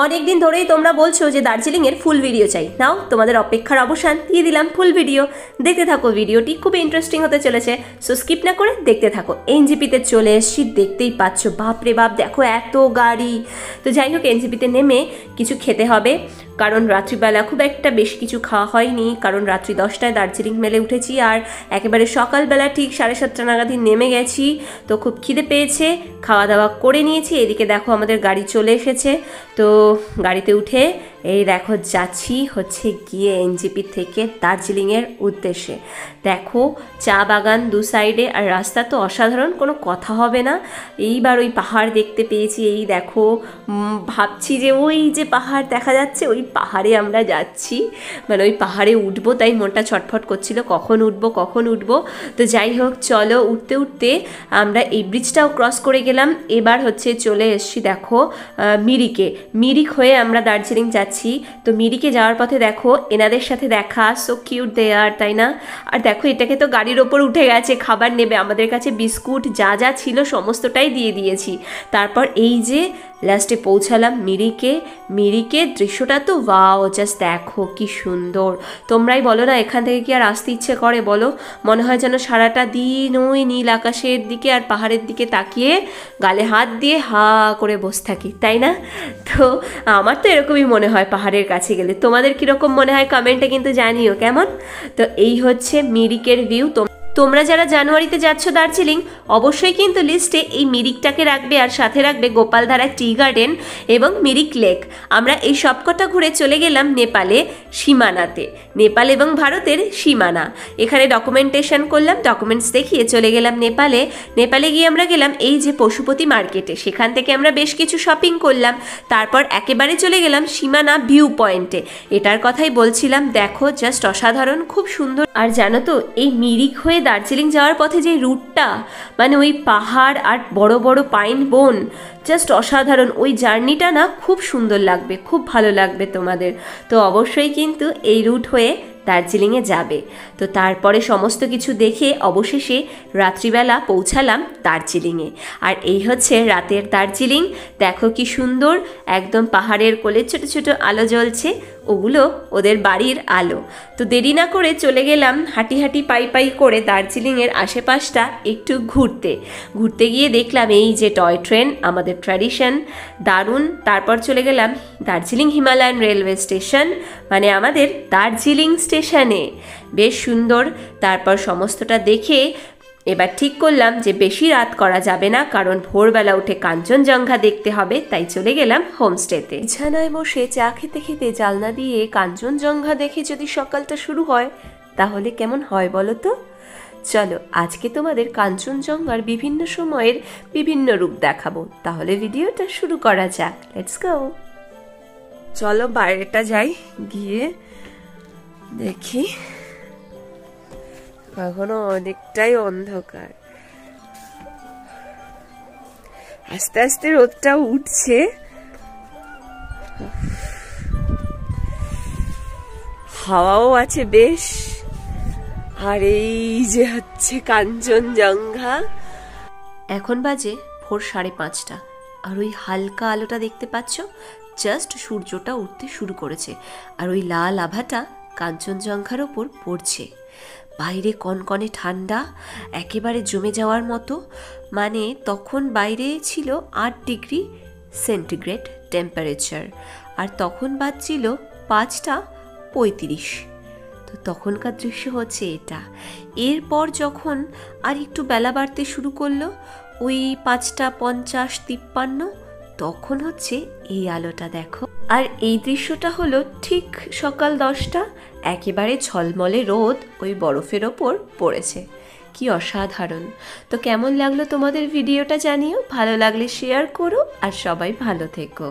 অনেক দিন ধরেই তোমরা বলছো যে দার্জিলিংয়ের ফুল ভিডিও চাই, নাও তোমাদের অপেক্ষার অবসান, দিয়ে দিলাম ফুল ভিডিও। দেখতে থাকো, ভিডিওটি খুবই ইন্টারেস্টিং হতে চলেছে, সো স্কিপ না করে দেখতে থাকো। এনজিপিতে চলে এসেছি, দেখতেই পাচ্ছ, বাপরে বাপ দেখো এত গাড়ি। তো যাই হোক, এনজিপিতে নেমে কিছু খেতে হবে, কারণ রাত্রিবেলা খুব একটা বেশি কিছু খাওয়া হয়নি, কারণ রাত্রি 10টায় দার্জিলিং মেলে উঠেছি আর একেবারে সকালবেলা ঠিক 7:30 নাগাদই নেমে গেছি। তো খুব খিদে পেয়েছে, খাওয়া দাওয়া করে নিয়েছি। এদিকে দেখো আমাদের গাড়ি চলে এসেছে, তো গাড়িতে উঠে এই দেখো যাচ্ছি হচ্ছে গিয়ে এনজিপি থেকে দার্জিলিংয়ের উদ্দেশ্যে। দেখো চা বাগান দু সাইডে, আর রাস্তা তো অসাধারণ, কোনো কথা হবে না। এইবার ওই পাহাড় দেখতে পেয়েছি, এই দেখো ভাবছি যে ওই যে পাহাড় দেখা যাচ্ছে, ওই পাহাড়ে আমরা যাচ্ছি, মানে ওই পাহাড়ে উঠবো, তাই মনটা ছটফট করছিল কখন উঠবো কখন উঠবো। তো যাই হোক, চলো উঠতে উঠতে আমরা এই ব্রিজটাও ক্রস করে গেলাম। এবার হচ্ছে চলে এসছি দেখো মিরিক হয়ে আমরা দার্জিলিং যাচ্ছি। তো মিরিকে যাওয়ার পথে দেখো এনাদের সাথে দেখা, সো কিউট দে আর, তাই না? আর দেখো এটাকে তো গাড়ির ওপর উঠে গেছে, খাবার নেবে, আমাদের কাছে বিস্কুট যা যা ছিল সমস্তটাই দিয়ে দিয়েছি। তারপর এই যে লাস্টে পৌঁছালাম মিরিকের দৃশ্যটা তো ওয়াও, জাস্ট দেখো কি সুন্দর। তোমরাই বলো না, এখান থেকে কি আর আসতে ইচ্ছে করে বলো? মনে হয় যেন সারাটা দিন ওই নীল আকাশের দিকে আর পাহাড়ের দিকে তাকিয়ে গালে হাত দিয়ে হা করে বসে থাকি, তাই না? তো আমার তো এরকমই মনে হয় পাহাড়ের কাছে গেলে। তোমাদের কীরকম মনে হয় কমেন্টে কিন্তু জানিও কেমন। তো এই হচ্ছে মিরিকের ভিউ। তোমরা যারা জানুয়ারিতে যাচ্ছ দার্জিলিং, অবশ্যই কিন্তু লিস্টে এই মিরিকটাকে রাখবে, আর সাথে রাখবে গোপালধারা টি গার্ডেন এবং মিরিক লেক। আমরা এই সবকটা ঘুরে চলে গেলাম নেপালে সীমানাতে, নেপাল এবং ভারতের সীমানা। এখানে ডকুমেন্টেশন করলাম, ডকুমেন্টস দেখিয়ে চলে গেলাম নেপালে গিয়ে আমরা গেলাম এই যে পশুপতি মার্কেটে, সেখান থেকে আমরা বেশ কিছু শপিং করলাম। তারপর একেবারে চলে গেলাম সীমানা ভিউ পয়েন্টে, এটার কথাই বলছিলাম। দেখো জাস্ট অসাধারণ, খুব সুন্দর। আর জানো তো এই মিরিক হয়ে দার্জিলিং যাওয়ার পথে যে রুটটা, মানে ওই পাহাড় আর বড় বড় পাইন বন, জাস্ট অসাধারণ। ওই জার্নিটা না খুব সুন্দর লাগবে, খুব ভালো লাগবে তোমাদের। তো অবশ্যই কিন্তু এই রুট হয়ে দার্জিলিংয়ে যাবে। তো তারপরে সমস্ত কিছু দেখে অবশেষে রাত্রিবেলা পৌঁছালাম দার্জিলিংয়ে। আর এই হচ্ছে রাতের দার্জিলিং, দেখো কি সুন্দর, একদম পাহাড়ের কোলে ছোট ছোট আলো জ্বলছে, ওগুলো ওদের বাড়ির আলো। তো দেরি না করে চলে গেলাম হাঁটি পাই করে দার্জিলিংয়ের আশেপাশটা একটু ঘুরতে গিয়ে দেখলাম এই যে টয় ট্রেন, আমাদের ট্র্যাডিশন, দারুণ। তারপর চলে গেলাম দার্জিলিং হিমালয়ান রেলওয়ে স্টেশন, মানে আমাদের দার্জিলিং স্টেশনে, বেশ সুন্দর। তারপর সমস্তটা দেখে এবার ঠিক করলাম যে বেশি রাত করা যাবে না, কারণ ভোরবেলা উঠে কাঞ্চনজঙ্ঘা দেখতে হবে, তাই চলে গেলাম হোমস্টেতে। বিছানায় বসে চা খেতে খেতে জানলা দিয়ে কাঞ্চনজঙ্ঘা দেখে যদি সকালটা শুরু হয়, তাহলে কেমন হয় বলো তো? চলো আজকে তোমাদের কাঞ্চনজঙ্ঘার বিভিন্ন সময়ের বিভিন্ন রূপ দেখাবো, তাহলে ভিডিওটা শুরু করা যাক। Let's go. চলো বাইরেটা যাই, গিয়ে দেখি। এখনো অনেকটাই অন্ধকার, আস্তে আস্তে রোদটা উঠছে। হাওয়াও আছে বেশ। আর এই যে হচ্ছে কাঞ্চনজঙ্ঘা। এখন বাজে ভোর 5:30, আর ওই হালকা আলোটা দেখতে পাচ্ছ, জাস্ট সূর্যটা উঠতে শুরু করেছে, আর ওই লাল আভাটা কাঞ্চনজঙ্ঘার ওপর পড়ছে। বাইরে কনকনে ঠান্ডা, একেবারে জমে যাওয়ার মতো, মানে তখন বাইরে ছিল 8 ডিগ্রি সেন্টিগ্রেড টেম্পারেচার, আর তখন বাজছিল 5:35। তো তখনকার দৃশ্য হচ্ছে এটা। এরপর যখন আর একটু বেলা বাড়তে শুরু করলো, ওই 5:50-53, তখন হচ্ছে এই আলোটা দেখো। আর এই দৃশ্যটা হলো ঠিক সকাল 10টা, একেবারে ঝলমলে রোদ ওই বরফের ওপর পড়েছে। কি অসাধারণ। তো কেমন লাগলো তোমাদের ভিডিওটা জানিও, ভালো লাগলে শেয়ার করো, আর সবাই ভালো থেকো।